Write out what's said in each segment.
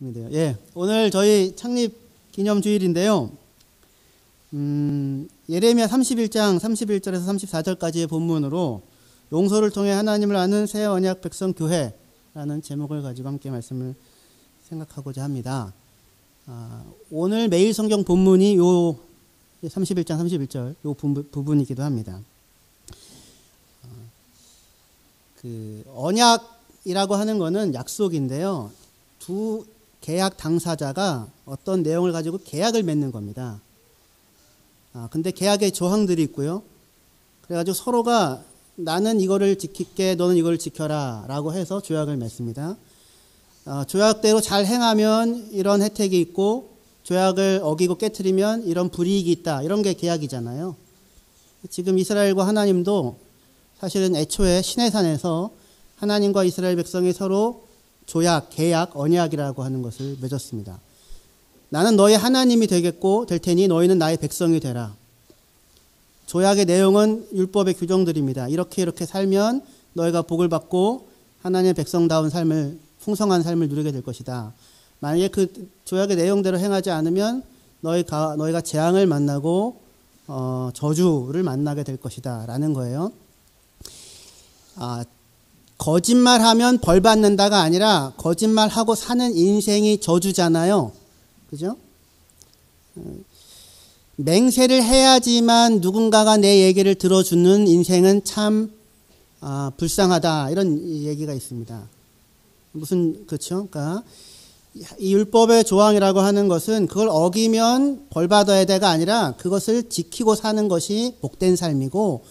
예, 오늘 저희 창립 기념 주일인데요. 예레미야 31장 31절에서 34절까지의 본문으로 용서를 통해 하나님을 아는 새 언약 백성 교회라는 제목을 가지고 함께 말씀을 생각하고자 합니다. 오늘 매일 성경 본문이 요 31장 31절 요 부분이기도 합니다. 그 언약이라고 하는 것은 약속인데요. 두 계약 당사자가 어떤 내용을 가지고 계약을 맺는 겁니다. 근데 계약에 조항들이 있고요. 그래가지고 서로가 나는 이거를 지킬게, 너는 이걸 지켜라 라고 해서 조약을 맺습니다. 조약대로 잘 행하면 이런 혜택이 있고, 조약을 어기고 깨트리면 이런 불이익이 있다. 이런 게 계약이잖아요. 지금 이스라엘과 하나님도 사실은 애초에 시내산에서 하나님과 이스라엘 백성이 서로 조약, 계약, 언약이라고 하는 것을 맺었습니다. 나는 너의 하나님이 되겠고 될 테니 너희는 나의 백성이 되라. 조약의 내용은 율법의 규정들입니다. 이렇게 살면 너희가 복을 받고 하나님의 백성다운 삶을, 풍성한 삶을 누리게 될 것이다. 만약에 그 조약의 내용대로 행하지 않으면 너희가 재앙을 만나고 저주를 만나게 될 것이다 라는 거예요. 거짓말하면 벌 받는다가 아니라 거짓말하고 사는 인생이 저주잖아요. 그죠? 맹세를 해야지만 누군가가 내 얘기를 들어주는 인생은 참 불쌍하다. 이런 얘기가 있습니다. 그렇죠? 그러니까 이 율법의 조항이라고 하는 것은 그걸 어기면 벌 받아야 돼가 아니라 그것을 지키고 사는 것이 복된 삶이고,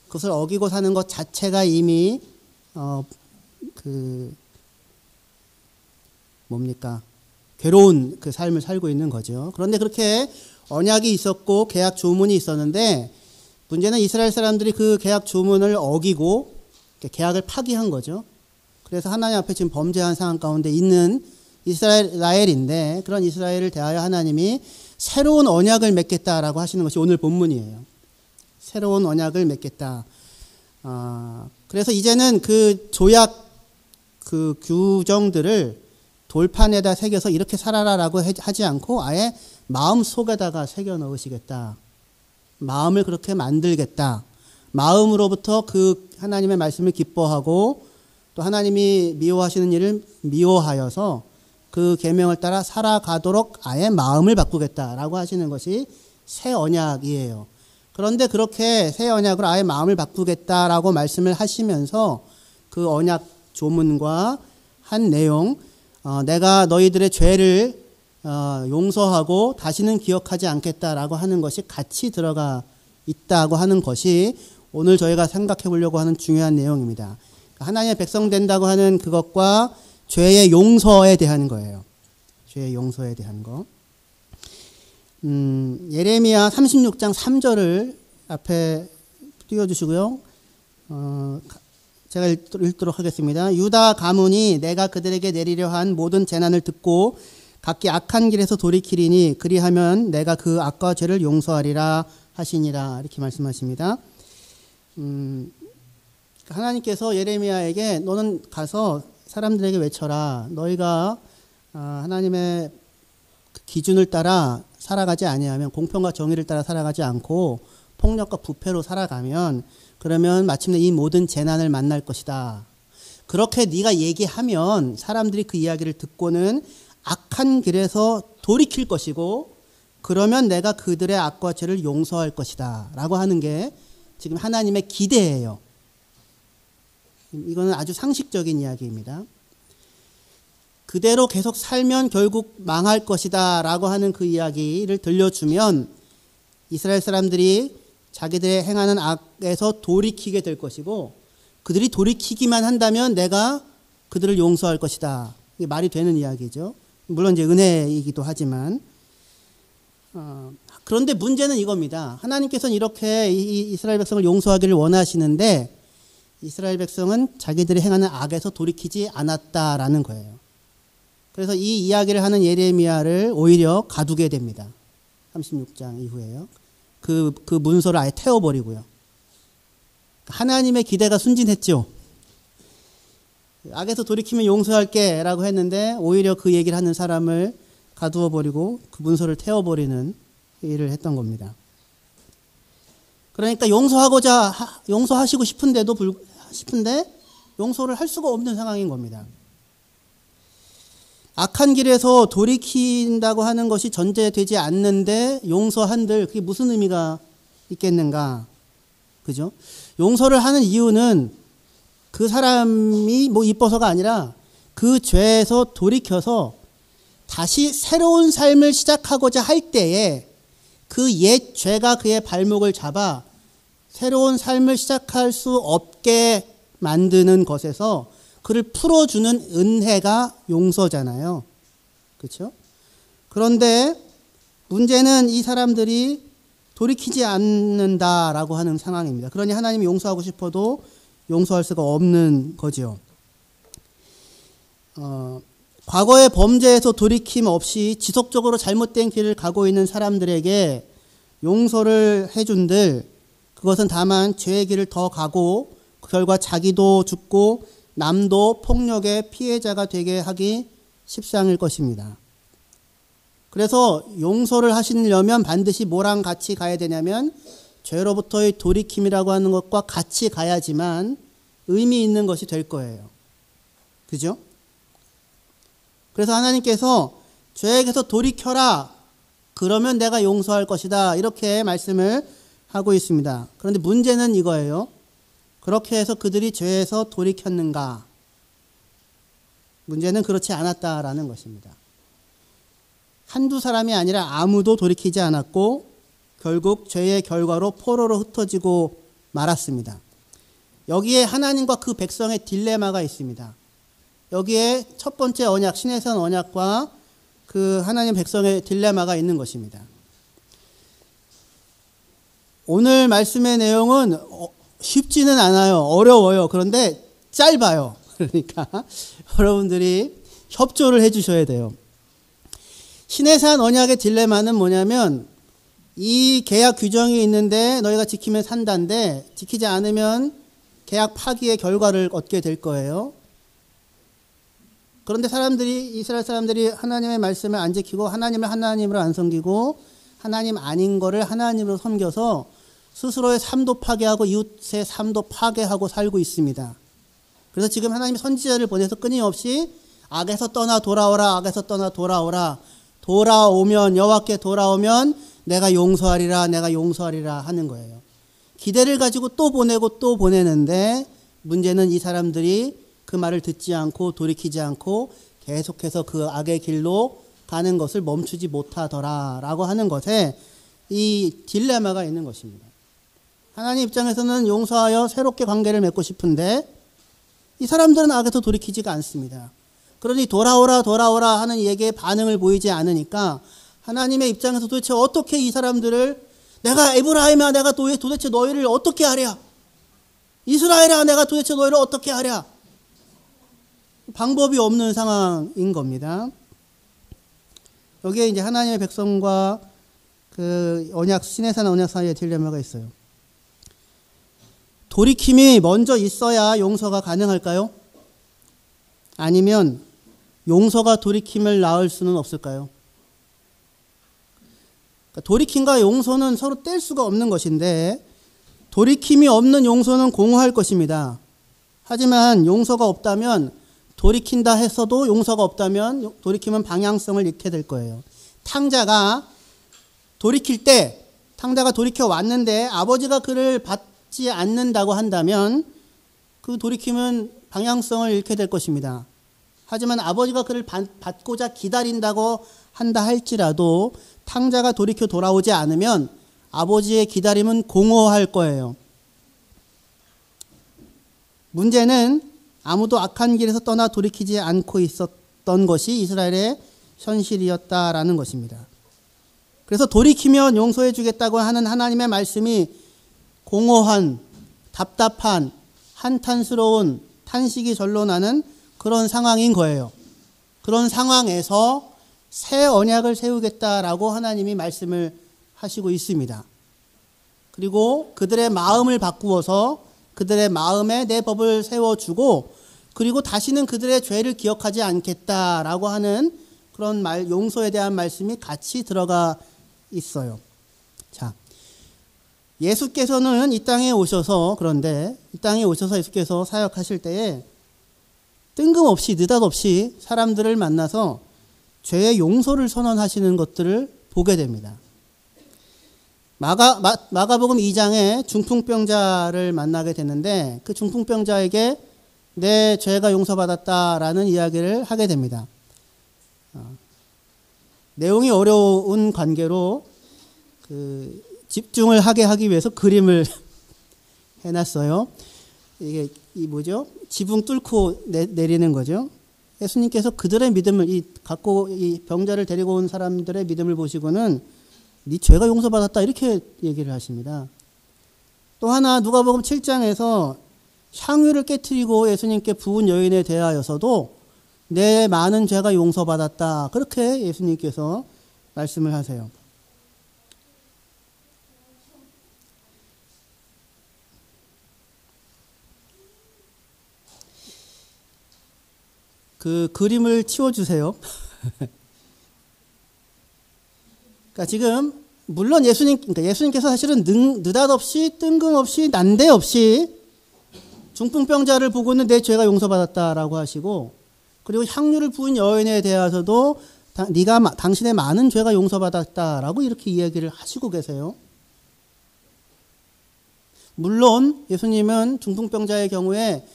그것을 어기고 사는 것 자체가 이미 괴로운 그 삶을 살고 있는 거죠. 그런데 그렇게 언약이 있었고 계약 조문이 있었는데, 문제는 이스라엘 사람들이 그 계약 조문을 어기고 계약을 파기한 거죠. 그래서 하나님 앞에 지금 범죄한 상황 가운데 있는 이스라엘인데, 그런 이스라엘을 대하여 하나님이 새로운 언약을 맺겠다라고 하시는 것이 오늘 본문이에요. 새로운 언약을 맺겠다. 그래서 이제는 그 조약 그 규정들을 돌판에다 새겨서 이렇게 살아라라고 하지 않고 아예 마음 속에다가 새겨 넣으시겠다. 마음을 그렇게 만들겠다. 마음으로부터 그 하나님의 말씀을 기뻐하고 또 하나님이 미워하시는 일을 미워하여서 그 계명을 따라 살아가도록 아예 마음을 바꾸겠다라고 하시는 것이 새 언약이에요. 그런데 그렇게 새 언약으로 아예 마음을 바꾸겠다라고 말씀을 하시면서 그 언약 조문과 한 내용, 내가 너희들의 죄를 용서하고 다시는 기억하지 않겠다라고 하는 것이 같이 들어가 있다고 하는 것이 오늘 저희가 생각해 보려고 하는 중요한 내용입니다. 하나님의 백성 된다고 하는 그것과 죄의 용서에 대한 거예요. 죄의 용서에 대한 거. 예레미야 36장 3절을 앞에 띄워주시고요. 제가 읽도록 하겠습니다. 유다 가문이 내가 그들에게 내리려 한 모든 재난을 듣고 각기 악한 길에서 돌이키리니 그리하면 내가 그 악과 죄를 용서하리라 하시니라. 이렇게 말씀하십니다. 하나님께서 예레미야에게 너는 가서 사람들에게 외쳐라. 너희가 하나님의 기준을 따라 살아가지 아니하면, 공평과 정의를 따라 살아가지 않고 폭력과 부패로 살아가면, 그러면 마침내 이 모든 재난을 만날 것이다. 그렇게 네가 얘기하면 사람들이 그 이야기를 듣고는 악한 길에서 돌이킬 것이고, 그러면 내가 그들의 악과 죄를 용서할 것이다 라고 하는 게 지금 하나님의 기대예요. 이거는 아주 상식적인 이야기입니다. 그대로 계속 살면 결국 망할 것이다 라고 하는 그 이야기를 들려주면 이스라엘 사람들이 자기들의 행하는 악에서 돌이키게 될 것이고, 그들이 돌이키기만 한다면 내가 그들을 용서할 것이다. 이게 말이 되는 이야기죠. 물론 이제 은혜이기도 하지만, 그런데 문제는 이겁니다. 하나님께서는 이렇게 이스라엘 백성을 용서하기를 원하시는데 이스라엘 백성은 자기들이 행하는 악에서 돌이키지 않았다라는 거예요. 그래서 이 이야기를 하는 예레미야를 오히려 가두게 됩니다. 36장 이후에요. 그 문서를 아예 태워버리고요. 하나님의 기대가 순진했죠. 악에서 돌이키면 용서할게 라고 했는데 오히려 그 얘기를 하는 사람을 가두어 버리고 그 문서를 태워버리는 일을 했던 겁니다. 그러니까 용서하시고 싶은데 용서를 할 수가 없는 상황인 겁니다. 악한 길에서 돌이킨다고 하는 것이 전제되지 않는데 용서한들 그게 무슨 의미가 있겠는가? 그죠? 용서를 하는 이유는 그 사람이 뭐 이뻐서가 아니라 그 죄에서 돌이켜서 다시 새로운 삶을 시작하고자 할 때에 그 옛 죄가 그의 발목을 잡아 새로운 삶을 시작할 수 없게 만드는 것에서 그를 풀어주는 은혜가 용서잖아요. 그렇죠? 그런데 문제는 이 사람들이 돌이키지 않는다라고 하는 상황입니다. 그러니 하나님이 용서하고 싶어도 용서할 수가 없는 거죠. 과거의 범죄에서 돌이킴 없이 지속적으로 잘못된 길을 가고 있는 사람들에게 용서를 해준들 그것은 다만 죄의 길을 더 가고 그 결과 자기도 죽고 남도 폭력의 피해자가 되게 하기 십상일 것입니다. 그래서 용서를 하시려면 반드시 뭐랑 같이 가야 되냐면 죄로부터의 돌이킴이라고 하는 것과 같이 가야지만 의미 있는 것이 될 거예요. 그죠? 그래서 하나님께서 죄에게서 돌이켜라. 그러면 내가 용서할 것이다. 이렇게 말씀을 하고 있습니다. 그런데 문제는 이거예요. 그렇게 해서 그들이 죄에서 돌이켰는가? 문제는 그렇지 않았다라는 것입니다. 한두 사람이 아니라 아무도 돌이키지 않았고 결국 죄의 결과로 포로로 흩어지고 말았습니다. 여기에 하나님과 그 백성의 딜레마가 있습니다. 여기에 첫 번째 언약, 신의 산 언약과 그 하나님 백성의 딜레마가 있는 것입니다. 오늘 말씀의 내용은 쉽지는 않아요. 어려워요. 그런데 짧아요. 그러니까 여러분들이 협조를 해 주셔야 돼요. 신의 산 언약의 딜레마는 뭐냐면 이 계약 규정이 있는데 너희가 지키면 산다인데 지키지 않으면 계약 파기의 결과를 얻게 될 거예요. 그런데 이스라엘 사람들이 하나님의 말씀을 안 지키고 하나님을 하나님으로 안 섬기고 하나님 아닌 거를 하나님으로 섬겨서 스스로의 삶도 파괴하고 이웃의 삶도 파괴하고 살고 있습니다. 그래서 지금 하나님이 선지자를 보내서 끊임없이 악에서 떠나 돌아오라, 악에서 떠나 돌아오라, 돌아오면 여호와께 돌아오면 내가 용서하리라, 내가 용서하리라 하는 거예요. 기대를 가지고 또 보내고 또 보내는데 문제는 이 사람들이 그 말을 듣지 않고 돌이키지 않고 계속해서 그 악의 길로 가는 것을 멈추지 못하더라라고 하는 것에 이 딜레마가 있는 것입니다. 하나님 입장에서는 용서하여 새롭게 관계를 맺고 싶은데 이 사람들은 악에서 돌이키지가 않습니다. 그러니 돌아오라 돌아오라 하는 얘기에 반응을 보이지 않으니까 하나님의 입장에서 도대체 어떻게 이 사람들을 내가 에브라임아 내가 도대체 너희를 어떻게 하랴? 이스라엘아 내가 도대체 너희를 어떻게 하랴? 방법이 없는 상황인 겁니다. 여기에 이제 하나님의 백성과 그 언약, 신의 산 언약 사이에 딜레마가 있어요. 돌이킴이 먼저 있어야 용서가 가능할까요? 아니면 용서가 돌이킴을 낳을 수는 없을까요? 그러니까 돌이킴과 용서는 서로 뗄 수가 없는 것인데 돌이킴이 없는 용서는 공허할 것입니다. 하지만 용서가 없다면 돌이킨다 했어도 용서가 없다면 돌이키면 방향성을 잃게 될 거예요. 탕자가 돌이킬 때 탕자가 돌이켜 왔는데 아버지가 그를 받지 않는다고 한다면 그 돌이킴은 방향성을 잃게 될 것입니다. 하지만 아버지가 그를 받고자 기다린다고 한다 할지라도 탕자가 돌이켜 돌아오지 않으면 아버지의 기다림은 공허할 거예요. 문제는 아무도 악한 길에서 떠나 돌이키지 않고 있었던 것이 이스라엘의 현실이었다라는 것입니다. 그래서 돌이키면 용서해 주겠다고 하는 하나님의 말씀이 공허한, 답답한, 한탄스러운 탄식이 절로 나는 그런 상황인 거예요. 그런 상황에서 새 언약을 세우겠다라고 하나님이 말씀을 하시고 있습니다. 그리고 그들의 마음을 바꾸어서 그들의 마음에 내 법을 세워주고 그리고 다시는 그들의 죄를 기억하지 않겠다라고 하는 그런 용서에 대한 말씀이 같이 들어가 있어요. 자, 예수께서는 이 땅에 오셔서 예수께서 사역하실 때에 뜬금없이 느닷없이 사람들을 만나서 죄의 용서를 선언하시는 것들을 보게 됩니다. 마가복음 2장에 중풍병자를 만나게 되는데 그 중풍병자에게 내 죄가 용서받았다라는 이야기를 하게 됩니다. 내용이 어려운 관계로 집중을 하게 하기 위해서 그림을 해놨어요. 이게 지붕 뚫고 내리는 거죠. 예수님께서 그들의 믿음을 이 병자를 데리고 온 사람들의 믿음을 보시고는 네 죄가 용서받았다 이렇게 얘기를 하십니다. 또 하나 누가복음 7장에서 향유를 깨트리고 예수님께 부은 여인에 대하여서도 내 많은 죄가 용서받았다 그렇게 예수님께서 말씀을 하세요. 그 그림을 치워주세요. 그러니까 지금 물론 예수님께서 사실은 느닷없이 뜬금없이 난데없이 중풍병자를 보고는 내 죄가 용서받았다라고 하시고 그리고 향유를 부은 여인에 대해서도 당신의 많은 죄가 용서받았다라고 이렇게 이야기를 하시고 계세요. 물론 예수님은 중풍병자의 경우에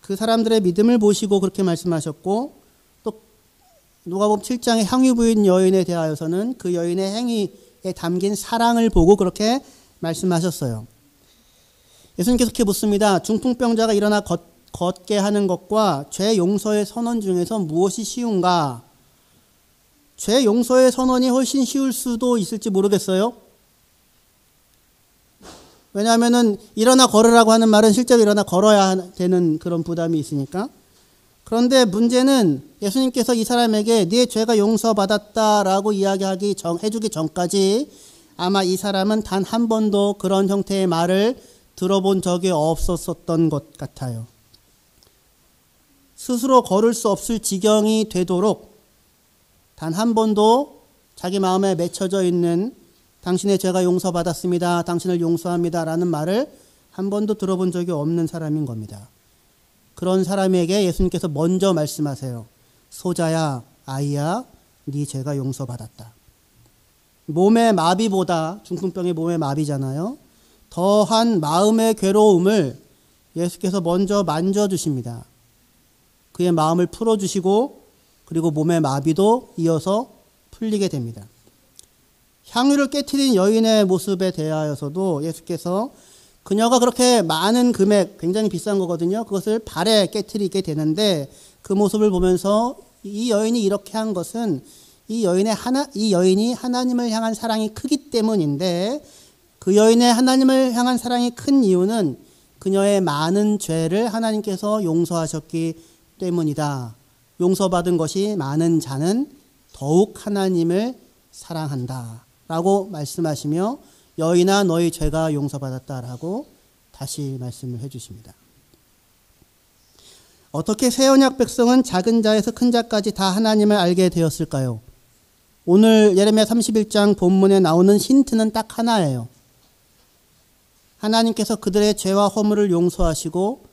그 사람들의 믿음을 보시고 그렇게 말씀하셨고 또 누가복음 7장의 향유 부인 여인에 대하여서는 그 여인의 행위에 담긴 사랑을 보고 그렇게 말씀하셨어요. 예수님께서 이렇게 묻습니다. 중풍병자가 일어나 걷게 하는 것과 죄 용서의 선언 중에서 무엇이 쉬운가? 죄 용서의 선언이 훨씬 쉬울 수도 있을지 모르겠어요. 왜냐하면은 일어나 걸으라고 하는 말은 실제로 일어나 걸어야 되는 그런 부담이 있으니까. 그런데 문제는 예수님께서 이 사람에게 네 죄가 용서받았다라고 해주기 전까지 아마 이 사람은 단 한 번도 그런 형태의 말을 들어본 적이 없었던 것 같아요. 스스로 걸을 수 없을 지경이 되도록 단 한 번도 자기 마음에 맺혀져 있는 당신의 죄가 용서받았습니다. 당신을 용서합니다. 라는 말을 한 번도 들어본 적이 없는 사람인 겁니다. 그런 사람에게 예수님께서 먼저 말씀하세요. 소자야, 아이야, 네 죄가 용서받았다. 몸의 마비보다 중풍병이 몸의 마비잖아요. 더한 마음의 괴로움을 예수께서 먼저 만져주십니다. 그의 마음을 풀어주시고 그리고 몸의 마비도 이어서 풀리게 됩니다. 향유를 깨트린 여인의 모습에 대하여서도 예수께서 그녀가 그렇게 많은 금액, 굉장히 비싼 거거든요. 그것을 발에 깨트리게 되는데 그 모습을 보면서 이 여인이 이렇게 한 것은 이 여인이 하나님을 향한 사랑이 크기 때문인데 그 여인의 하나님을 향한 사랑이 큰 이유는 그녀의 많은 죄를 하나님께서 용서하셨기 때문이다. 용서받은 것이 많은 자는 더욱 하나님을 사랑한다. 라고 말씀하시며 여인아 너희 죄가 용서받았다라고 다시 말씀을 해주십니다. 어떻게 새 언약 백성은 작은 자에서 큰 자까지 다 하나님을 알게 되었을까요? 오늘 예레미야 31장 본문에 나오는 힌트는 딱 하나예요. 하나님께서 그들의 죄와 허물을 용서하시고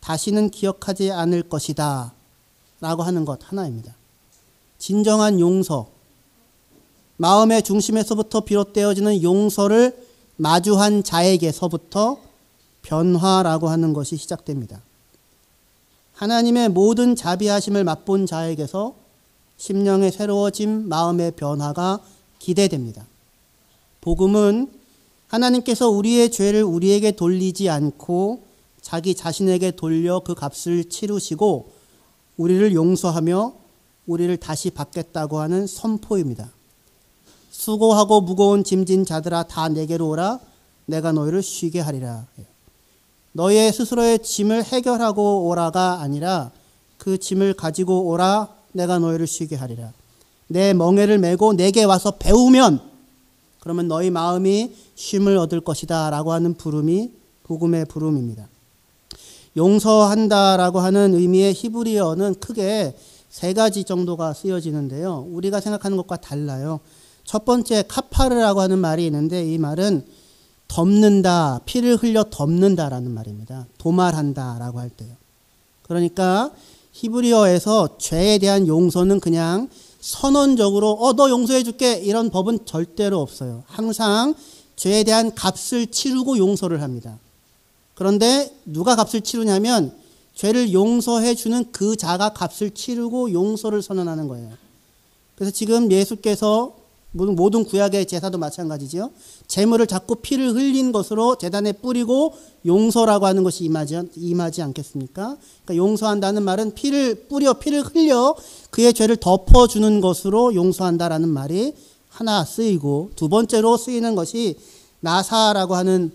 다시는 기억하지 않을 것이다 라고 하는 것 하나입니다. 진정한 용서, 마음의 중심에서부터 비롯되어지는 용서를 마주한 자에게서부터 변화라고 하는 것이 시작됩니다. 하나님의 모든 자비하심을 맛본 자에게서 심령의 새로워짐, 마음의 변화가 기대됩니다. 복음은 하나님께서 우리의 죄를 우리에게 돌리지 않고 자기 자신에게 돌려 그 값을 치르시고 우리를 용서하며 우리를 다시 받겠다고 하는 선포입니다. 수고하고 무거운 짐진 자들아 다 내게로 오라 내가 너희를 쉬게 하리라. 너희의 스스로의 짐을 해결하고 오라가 아니라 그 짐을 가지고 오라 내가 너희를 쉬게 하리라. 내 멍에를 메고 내게 와서 배우면 그러면 너희 마음이 쉼을 얻을 것이다 라고 하는 부름이 복음의 부름입니다. 용서한다라고 하는 의미의 히브리어는 크게 세 가지 정도가 쓰여지는데요. 우리가 생각하는 것과 달라요. 첫 번째 카파르라고 하는 말이 있는데 이 말은 덮는다, 피를 흘려 덮는다라는 말입니다. 도말한다라고 할 때요. 그러니까 히브리어에서 죄에 대한 용서는 그냥 선언적으로 너 용서해 줄게 이런 법은 절대로 없어요. 항상 죄에 대한 값을 치르고 용서를 합니다. 그런데 누가 값을 치르냐면 죄를 용서해 주는 그 자가 값을 치르고 용서를 선언하는 거예요. 그래서 지금 예수께서 모든 구약의 제사도 마찬가지죠. 제물을 자꾸 피를 흘린 것으로 제단에 뿌리고 용서라고 하는 것이 임하지 않겠습니까? 그러니까 용서한다는 말은 피를 흘려 그의 죄를 덮어주는 것으로 용서한다라는 말이 하나 쓰이고, 두 번째로 쓰이는 것이 나사라고 하는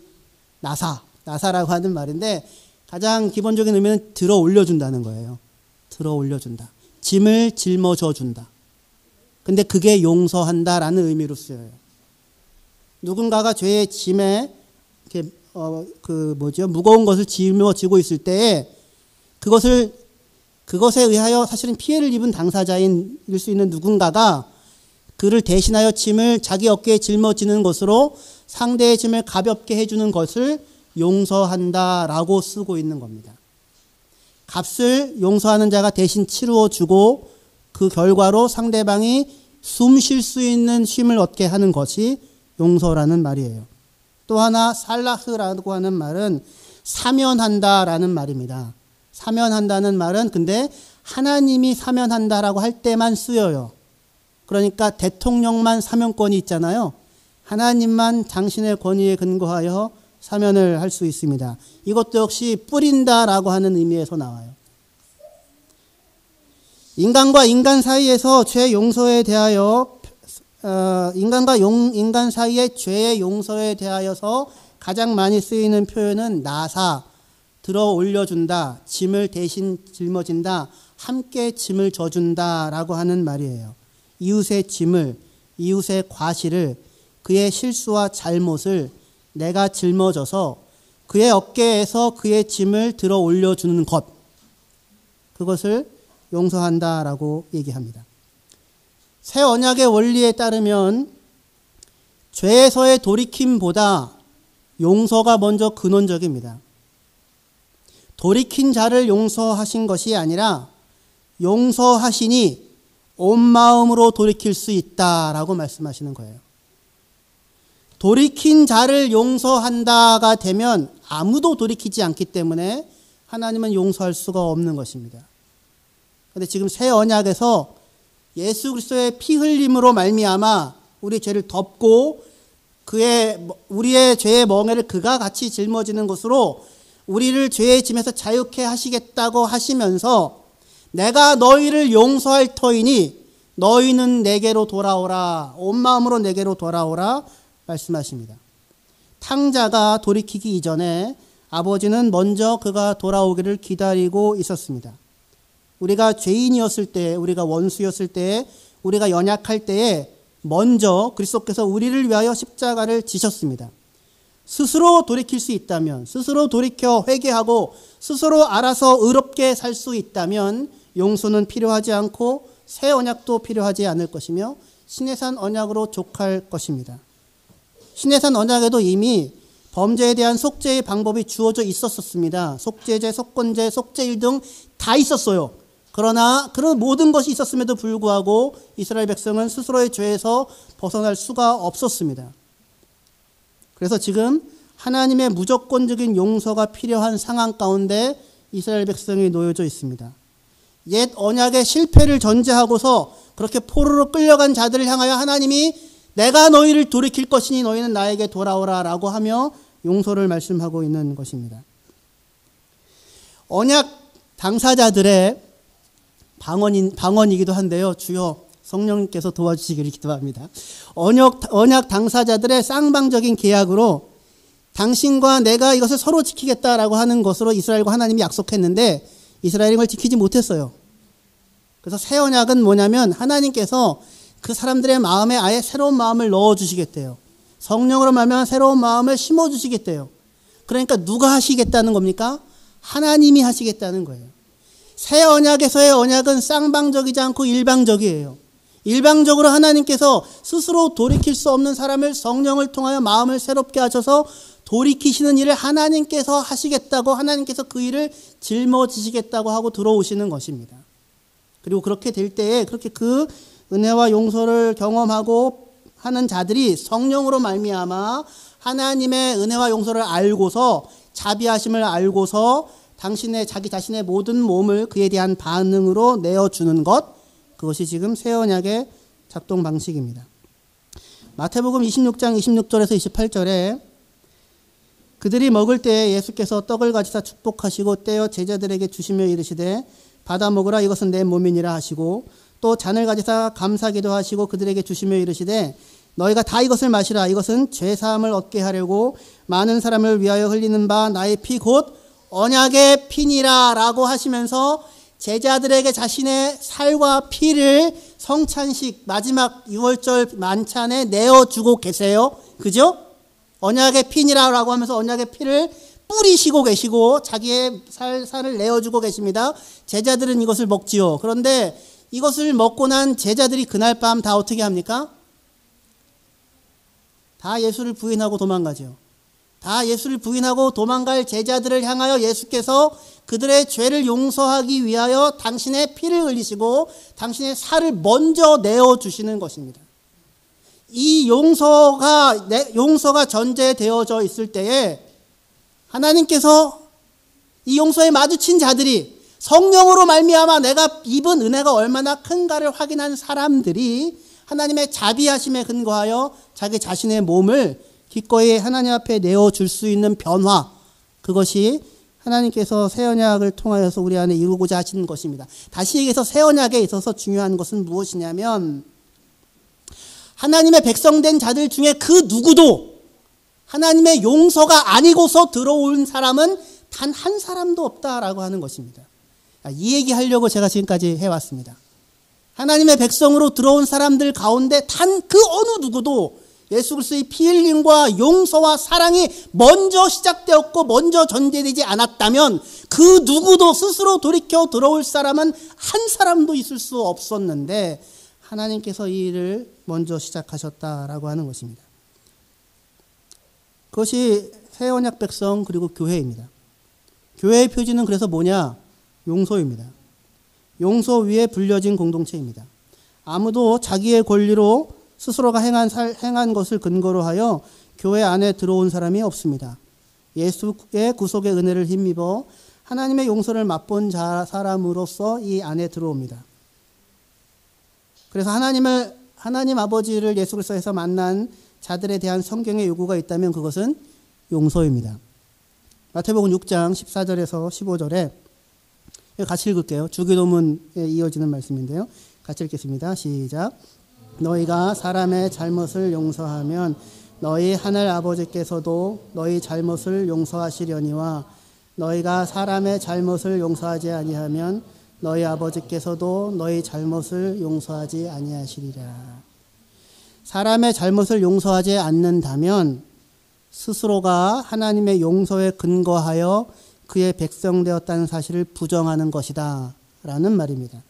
말인데 가장 기본적인 의미는 들어 올려준다는 거예요. 들어 올려준다. 짐을 짊어져 준다. 근데 그게 용서한다라는 의미로 쓰여요. 누군가가 죄의 짐에 이렇게 무거운 것을 짊어지고 있을 때에 그것에 의하여 사실은 피해를 입은 당사자일 수 있는 누군가가 그를 대신하여 짐을 자기 어깨에 짊어지는 것으로 상대의 짐을 가볍게 해주는 것을 용서한다라고 쓰고 있는 겁니다. 값을 용서하는 자가 대신 치루어 주고 그 결과로 상대방이 숨 쉴 수 있는 쉼을 얻게 하는 것이 용서라는 말이에요. 또 하나 살라흐라고 하는 말은 사면한다라는 말입니다. 사면한다는 말은 근데 하나님이 사면한다라고 할 때만 쓰여요. 그러니까 대통령만 사면권이 있잖아요. 하나님만 당신의 권위에 근거하여 사면을 할 수 있습니다. 이것도 역시 뿌린다라고 하는 의미에서 나와요. 인간과 인간 사이에서 죄 용서에 대하여 인간 사이의 죄의 용서에 대하여서 가장 많이 쓰이는 표현은 나사, 들어 올려준다, 짐을 대신 짊어진다, 함께 짐을 져준다라고 하는 말이에요. 이웃의 짐을, 이웃의 과실을, 그의 실수와 잘못을 내가 짊어져서 그의 어깨에서 그의 짐을 들어 올려주는 것, 그것을 용서한다라고 얘기합니다. 새 언약의 원리에 따르면 죄에서의 돌이킴보다 용서가 먼저 근원적입니다. 돌이킨 자를 용서하신 것이 아니라 용서하시니 온 마음으로 돌이킬 수 있다라고 말씀하시는 거예요. 돌이킨 자를 용서한다가 되면 아무도 돌이키지 않기 때문에 하나님은 용서할 수가 없는 것입니다. 그런데 지금 새 언약에서 예수 그리스도의 피 흘림으로 말미암아 우리 죄를 덮고 우리의 죄의 멍에를 그가 같이 짊어지는 것으로 우리를 죄의 짐에서 자유케 하시겠다고 하시면서 내가 너희를 용서할 터이니 너희는 내게로 돌아오라, 온 마음으로 내게로 돌아오라 말씀하십니다. 탕자가 돌이키기 이전에 아버지는 먼저 그가 돌아오기를 기다리고 있었습니다. 우리가 죄인이었을 때, 우리가 원수였을 때, 우리가 연약할 때에 먼저 그리스도께서 우리를 위하여 십자가를 지셨습니다. 스스로 돌이킬 수 있다면, 스스로 돌이켜 회개하고 스스로 알아서 의롭게 살 수 있다면 용서는 필요하지 않고 새 언약도 필요하지 않을 것이며 시내산 언약으로 족할 것입니다. 시내산 언약에도 이미 범죄에 대한 속죄의 방법이 주어져 있었습니다. 속죄제, 속건제, 속죄일 등 다 있었어요. 그러나 그런 모든 것이 있었음에도 불구하고 이스라엘 백성은 스스로의 죄에서 벗어날 수가 없었습니다. 그래서 지금 하나님의 무조건적인 용서가 필요한 상황 가운데 이스라엘 백성이 놓여져 있습니다. 옛 언약의 실패를 전제하고서 그렇게 포로로 끌려간 자들을 향하여 하나님이 내가 너희를 돌이킬 것이니 너희는 나에게 돌아오라 라고 하며 용서를 말씀하고 있는 것입니다. 언약 당사자들의 방언이기도 한데요. 주여 성령님께서 도와주시기를 기도합니다. 언약 당사자들의 쌍방적인 계약으로 당신과 내가 이것을 서로 지키겠다라고 하는 것으로 이스라엘과 하나님이 약속했는데 이스라엘이 그걸 지키지 못했어요. 그래서 새 언약은 뭐냐면 하나님께서 그 사람들의 마음에 아예 새로운 마음을 넣어주시겠대요. 성령으로 말하면 새로운 마음을 심어주시겠대요. 그러니까 누가 하시겠다는 겁니까? 하나님이 하시겠다는 거예요. 새 언약에서의 언약은 쌍방적이지 않고 일방적이에요. 일방적으로 하나님께서 스스로 돌이킬 수 없는 사람을 성령을 통하여 마음을 새롭게 하셔서 돌이키시는 일을 하나님께서 하시겠다고, 하나님께서 그 일을 짊어지시겠다고 하고 들어오시는 것입니다. 그리고 그렇게 될 때에 그렇게 그 은혜와 용서를 경험하고 하는 자들이 성령으로 말미암아 하나님의 은혜와 용서를 알고서, 자비하심을 알고서 자기 자신의 모든 몸을 그에 대한 반응으로 내어주는 것, 그것이 지금 새 언약의 작동 방식입니다. 마태복음 26장 26절에서 28절에 그들이 먹을 때에 예수께서 떡을 가지사 축복하시고 떼어 제자들에게 주시며 이르시되 받아 먹으라, 이것은 내 몸이니라 하시고, 또 잔을 가지사 감사기도 하시고 그들에게 주시며 이르시되 너희가 다 이것을 마시라, 이것은 죄사함을 얻게 하려고 많은 사람을 위하여 흘리는 바 나의 피 곧 언약의 피니라 라고 하시면서 제자들에게 자신의 살과 피를 성찬식 마지막 6월절 만찬에 내어주고 계세요. 그죠? 언약의 피니라라고 하면서 언약의 피를 뿌리시고 계시고 자기의 살을 내어주고 계십니다. 제자들은 이것을 먹지요. 그런데 이것을 먹고 난 제자들이 그날 밤 다 어떻게 합니까? 다 예수를 부인하고 도망가죠. 다 예수를 부인하고 도망갈 제자들을 향하여 예수께서 그들의 죄를 용서하기 위하여 당신의 피를 흘리시고 당신의 살을 먼저 내어주시는 것입니다. 이 용서가 전제되어져 있을 때에 하나님께서 이 용서에 마주친 자들이 성령으로 말미암아 내가 입은 은혜가 얼마나 큰가를 확인한 사람들이 하나님의 자비하심에 근거하여 자기 자신의 몸을 기꺼이 하나님 앞에 내어줄 수 있는 변화, 그것이 하나님께서 새 언약을 통하여서 우리 안에 이루고자 하시는 것입니다. 다시 얘기해서 새 언약에 있어서 중요한 것은 무엇이냐면 하나님의 백성된 자들 중에 그 누구도 하나님의 용서가 아니고서 들어온 사람은 단 한 사람도 없다라고 하는 것입니다. 이 얘기하려고 제가 지금까지 해왔습니다. 하나님의 백성으로 들어온 사람들 가운데 단 그 어느 누구도 예수 그리스도의 피 흘림과 용서와 사랑이 먼저 시작되었고 먼저 전제되지 않았다면 그 누구도 스스로 돌이켜 들어올 사람은 한 사람도 있을 수 없었는데 하나님께서 이 일을 먼저 시작하셨다라고 하는 것입니다. 그것이 새 언약 백성 그리고 교회입니다. 교회의 표지는 그래서 뭐냐? 용서입니다. 용서 위에 불려진 공동체입니다. 아무도 자기의 권리로 스스로가 행한 것을 근거로 하여 교회 안에 들어온 사람이 없습니다. 예수의 구속의 은혜를 힘입어 하나님의 용서를 맛본 사람으로서 이 안에 들어옵니다. 그래서 하나님 아버지를 예수 그리스도에서 만난 자들에 대한 성경의 요구가 있다면 그것은 용서입니다. 마태복음 6장 14절에서 15절에 같이 읽을게요. 주기도문에 이어지는 말씀인데요. 같이 읽겠습니다. 시작. 너희가 사람의 잘못을 용서하면 너희 하늘 아버지께서도 너희 잘못을 용서하시려니와 너희가 사람의 잘못을 용서하지 아니하면 너희 아버지께서도 너희 잘못을 용서하지 아니하시리라. 사람의 잘못을 용서하지 않는다면 스스로가 하나님의 용서에 근거하여 그의 백성 되었다는 사실을 부정하는 것이다 라는 말입니다.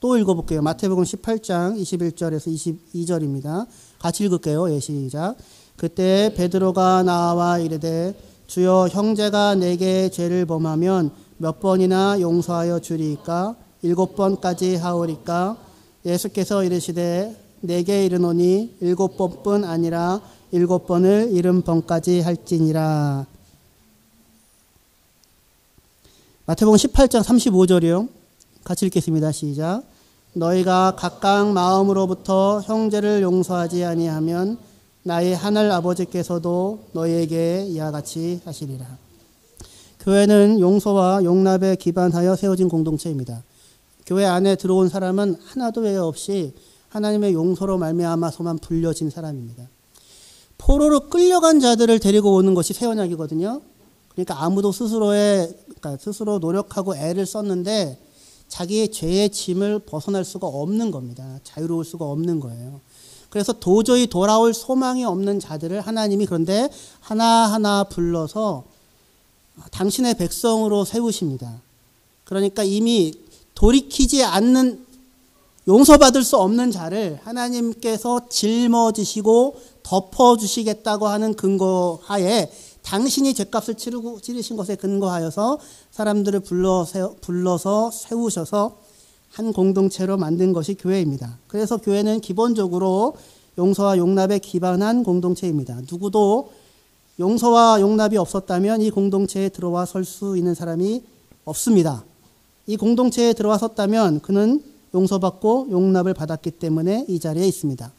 또 읽어볼게요. 마태복음 18장 21절에서 22절입니다. 같이 읽을게요. 예, 시작. 그때 베드로가 나와 이르되 주여, 형제가 내게 죄를 범하면 몇 번이나 용서하여 주리이까? 7번까지 하오리까? 예수께서 이르시되 내게 이르노니 7번뿐 아니라 7번을 70번까지 할지니라. 마태복음 18장 35절이요. 같이 읽겠습니다. 시작. 너희가 각각 마음으로부터 형제를 용서하지 아니하면 나의 하늘 아버지께서도 너희에게 이와 같이 하시리라. 교회는 용서와 용납에 기반하여 세워진 공동체입니다. 교회 안에 들어온 사람은 하나도 외 없이 하나님의 용서로 말미암아서만 불려진 사람입니다. 포로로 끌려간 자들을 데리고 오는 것이 새 언약이거든요. 그러니까 아무도 스스로 노력하고 애를 썼는데 자기의 죄의 짐을 벗어날 수가 없는 겁니다. 자유로울 수가 없는 거예요. 그래서 도저히 돌아올 소망이 없는 자들을 하나님이 그런데 하나하나 불러서 당신의 백성으로 세우십니다. 그러니까 이미 돌이키지 않는, 용서받을 수 없는 자를 하나님께서 жил머지시고 덮어주시겠다고 하는 근거하에, 당신이 죄값을 치르신 것에 근거하여서 사람들을 불러서 세우셔서 한 공동체로 만든 것이 교회입니다. 그래서 교회는 기본적으로 용서와 용납에 기반한 공동체입니다. 누구도 용서와 용납이 없었다면 이 공동체에 들어와 설 수 있는 사람이 없습니다. 이 공동체에 들어와 섰다면 그는 용서받고 용납을 받았기 때문에 이 자리에 있습니다.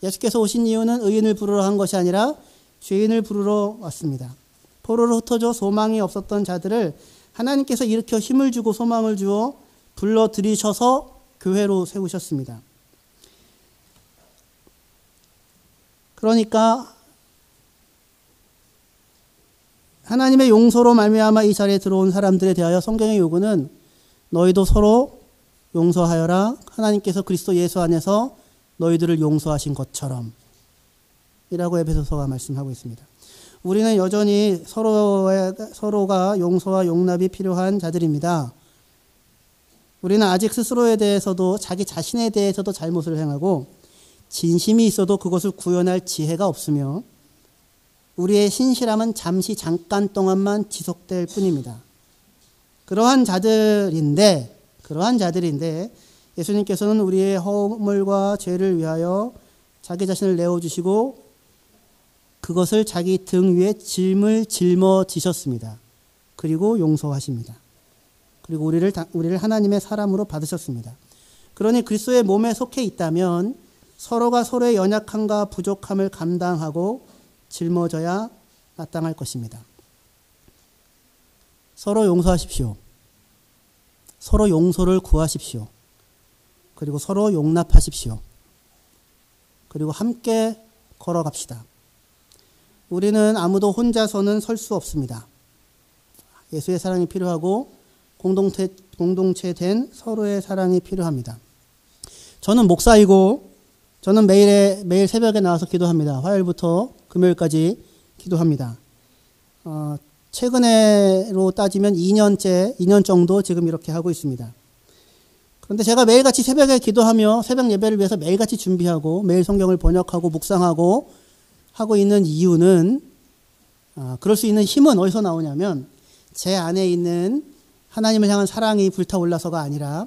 예수께서 오신 이유는 의인을 부르러 한 것이 아니라 죄인을 부르러 왔습니다. 포로로 흩어져 소망이 없었던 자들을 하나님께서 일으켜 힘을 주고 소망을 주어 불러들이셔서 교회로 세우셨습니다. 그러니까 하나님의 용서로 말미암아 이 자리에 들어온 사람들에 대하여 성경의 요구는 너희도 서로 용서하여라. 하나님께서 그리스도 예수 안에서 너희들을 용서하신 것처럼 이라고 에베소서가 말씀하고 있습니다. 우리는 여전히 서로가 용서와 용납이 필요한 자들입니다. 우리는 아직 스스로에 대해서도 자기 자신에 대해서도 잘못을 행하고 진심이 있어도 그것을 구현할 지혜가 없으며 우리의 신실함은 잠깐 동안만 지속될 뿐입니다. 그러한 자들인데 예수님께서는 우리의 허물과 죄를 위하여 자기 자신을 내어주시고 그것을 자기 등 위에 짐을 짊어지셨습니다. 그리고 용서하십니다. 그리고 우리를 하나님의 사람으로 받으셨습니다. 그러니 그리스도의 몸에 속해 있다면 서로가 서로의 연약함과 부족함을 감당하고 짊어져야 마땅할 것입니다. 서로 용서하십시오. 서로 용서를 구하십시오. 그리고 서로 용납하십시오. 그리고 함께 걸어갑시다. 우리는 아무도 혼자서는 설 수 없습니다. 예수의 사랑이 필요하고 공동체된 서로의 사랑이 필요합니다. 저는 목사이고 저는 매일 새벽에 나와서 기도합니다. 화요일부터 금요일까지 기도합니다. 최근에로 따지면 2년 정도 지금 이렇게 하고 있습니다. 그런데 제가 매일같이 새벽에 기도하며 새벽 예배를 위해서 매일같이 준비하고 매일 성경을 번역하고 묵상하고 하고 있는 이유는 그럴 수 있는 힘은 어디서 나오냐면 제 안에 있는 하나님을 향한 사랑이 불타올라서가 아니라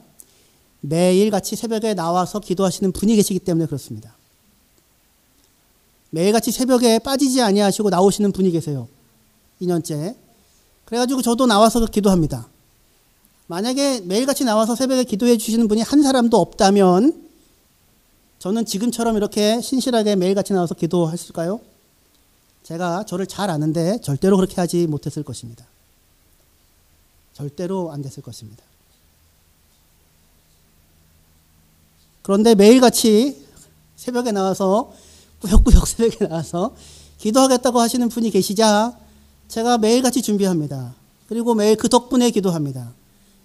매일같이 새벽에 나와서 기도하시는 분이 계시기 때문에 그렇습니다. 매일같이 새벽에 빠지지 아니하시고 나오시는 분이 계세요. 2년째. 그래가지고 저도 나와서 기도합니다. 만약에 매일같이 나와서 새벽에 기도해 주시는 분이 한 사람도 없다면 저는 지금처럼 이렇게 신실하게 매일같이 나와서 기도했을까요? 제가 저를 잘 아는데 절대로 그렇게 하지 못했을 것입니다. 절대로 안 됐을 것입니다. 그런데 매일같이 새벽에 나와서 꾸역꾸역 새벽에 나와서 기도하겠다고 하시는 분이 계시자 제가 매일같이 준비합니다. 그리고 매일 그 덕분에 기도합니다.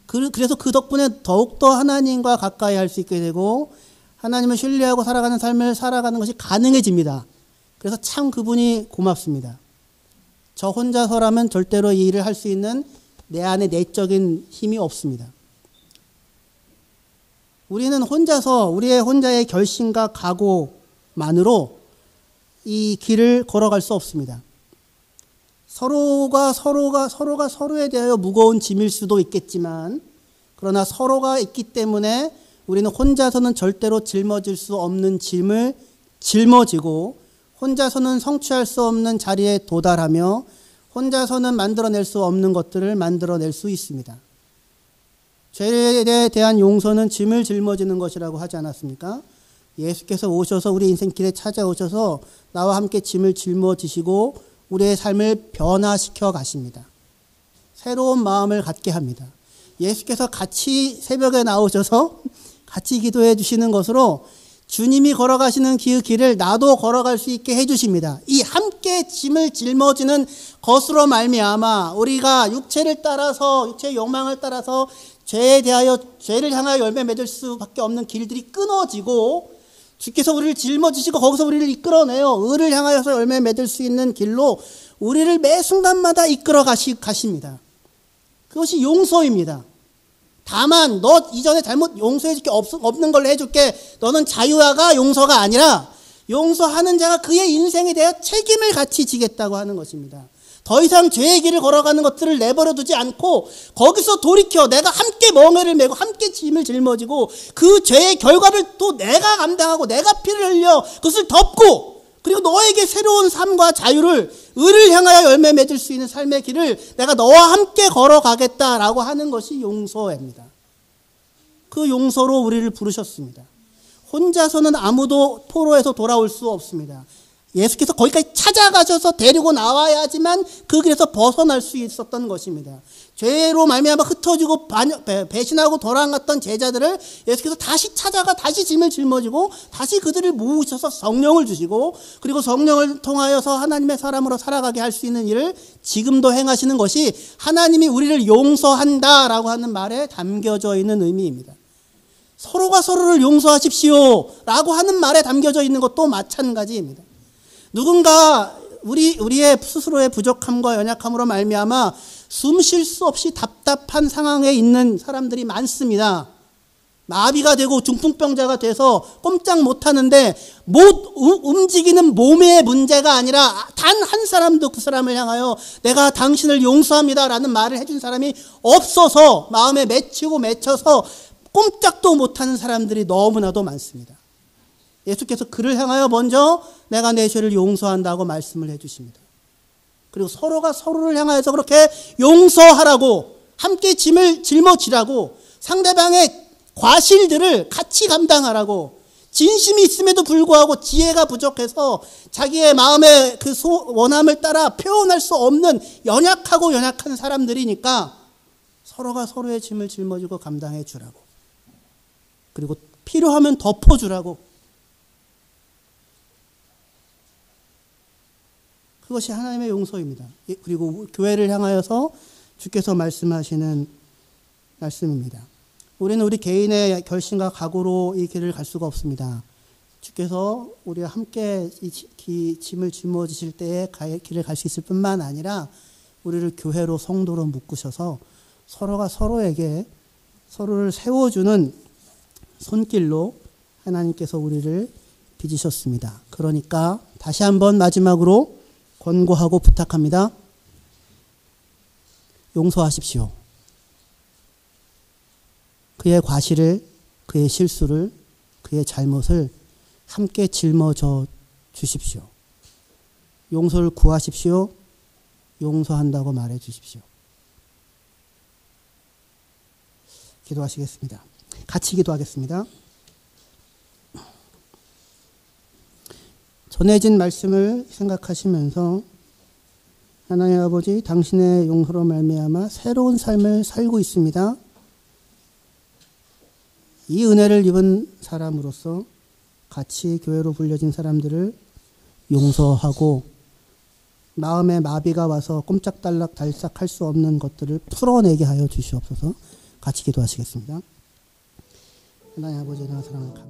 그래서 그 덕분에 더욱더 하나님과 가까이 할 수 있게 되고 하나님을 신뢰하고 살아가는 삶을 살아가는 것이 가능해집니다. 그래서 참 그분이 고맙습니다. 저 혼자서라면 절대로 이 일을 할 수 있는 내 안에 내적인 힘이 없습니다. 우리는 우리의 혼자의 결심과 각오만으로 이 길을 걸어갈 수 없습니다. 서로가 서로에 대하여 무거운 짐일 수도 있겠지만 그러나 서로가 있기 때문에 우리는 혼자서는 절대로 짊어질 수 없는 짐을 짊어지고 혼자서는 성취할 수 없는 자리에 도달하며 혼자서는 만들어낼 수 없는 것들을 만들어낼 수 있습니다. 죄에 대한 용서는 짐을 짊어지는 것이라고 하지 않았습니까? 예수께서 오셔서 우리 인생길에 찾아오셔서 나와 함께 짐을 짊어지시고 우리의 삶을 변화시켜 가십니다. 새로운 마음을 갖게 합니다. 예수께서 같이 새벽에 나오셔서 같이 기도해 주시는 것으로 주님이 걸어가시는 그 길을 나도 걸어갈 수 있게 해 주십니다. 이 함께 짐을 짊어지는 것으로 말미암아 우리가 육체의 욕망을 따라서 죄를 향하여 열매 맺을 수밖에 없는 길들이 끊어지고 주께서 우리를 짊어지시고 거기서 우리를 이끌어내어 의를 향하여서 열매 맺을 수 있는 길로 우리를 매 순간마다 이끌어 가십니다. 그것이 용서입니다. 다만 너 이전에 잘못 용서해줄게 없는 걸로 해줄게. 너는 자유화가 용서가 아니라 용서하는 자가 그의 인생에 대해 책임을 같이 지겠다고 하는 것입니다. 더 이상 죄의 길을 걸어가는 것들을 내버려 두지 않고 거기서 돌이켜 내가 함께 멍에를 메고 함께 짐을 짊어지고 그 죄의 결과를 또 내가 감당하고 내가 피를 흘려 그것을 덮고 그리고 너에게 새로운 삶과 자유를 의를 향하여 열매 맺을 수 있는 삶의 길을 내가 너와 함께 걸어가겠다라고 하는 것이 용서입니다. 그 용서로 우리를 부르셨습니다. 혼자서는 아무도 포로에서 돌아올 수 없습니다. 예수께서 거기까지 찾아가셔서 데리고 나와야지만 그 길에서 벗어날 수 있었던 것입니다. 죄로 말미암아 흩어지고 배신하고 돌아갔던 제자들을 예수께서 다시 찾아가 다시 짐을 짊어지고 다시 그들을 모으셔서 성령을 주시고 그리고 성령을 통하여서 하나님의 사람으로 살아가게 할 수 있는 일을 지금도 행하시는 것이 하나님이 우리를 용서한다라고 하는 말에 담겨져 있는 의미입니다. 서로가 서로를 용서하십시오 라고 하는 말에 담겨져 있는 것도 마찬가지입니다. 누군가 우리의 스스로의 부족함과 연약함으로 말미암아 숨 쉴 수 없이 답답한 상황에 있는 사람들이 많습니다. 마비가 되고 중풍병자가 돼서 꼼짝 못하는데 못 움직이는 몸의 문제가 아니라 단 한 사람도 그 사람을 향하여 내가 당신을 용서합니다라는 말을 해준 사람이 없어서 마음에 맺혀서 꼼짝도 못하는 사람들이 너무나도 많습니다. 예수께서 그를 향하여 먼저 내가 내 죄를 용서한다고 말씀을 해주십니다. 그리고 서로가 서로를 향하여서 그렇게 용서하라고 함께 짐을 짊어지라고 상대방의 과실들을 같이 감당하라고 진심이 있음에도 불구하고 지혜가 부족해서 자기의 마음의 그 원함을 따라 표현할 수 없는 연약한 사람들이니까 서로가 서로의 짐을 짊어지고 감당해 주라고 그리고 필요하면 덮어주라고 그것이 하나님의 용서입니다. 그리고 교회를 향하여서 주께서 말씀하시는 말씀입니다. 우리는 우리 개인의 결심과 각오로 이 길을 갈 수가 없습니다. 주께서 우리와 함께 이 짐을 짊어지실 때에 길을 갈 수 있을 뿐만 아니라 우리를 교회로 성도로 묶으셔서 서로가 서로에게 서로를 세워주는 손길로 하나님께서 우리를 빚으셨습니다. 그러니까 다시 한번 마지막으로 권고하고 부탁합니다. 용서하십시오. 그의 과실을, 그의 실수를, 그의 잘못을 함께 짊어져 주십시오. 용서를 구하십시오. 용서한다고 말해 주십시오. 기도하시겠습니다. 같이 기도하겠습니다. 전해진 말씀을 생각하시면서 하나님 아버지 당신의 용서로 말미암아 새로운 삶을 살고 있습니다. 이 은혜를 입은 사람으로서 같이 교회로 불려진 사람들을 용서하고 마음에 마비가 와서 꼼짝달싹 할 수 없는 것들을 풀어내게 하여 주시옵소서. 같이 기도하시겠습니다. 하나님 아버지 나 사랑합니다.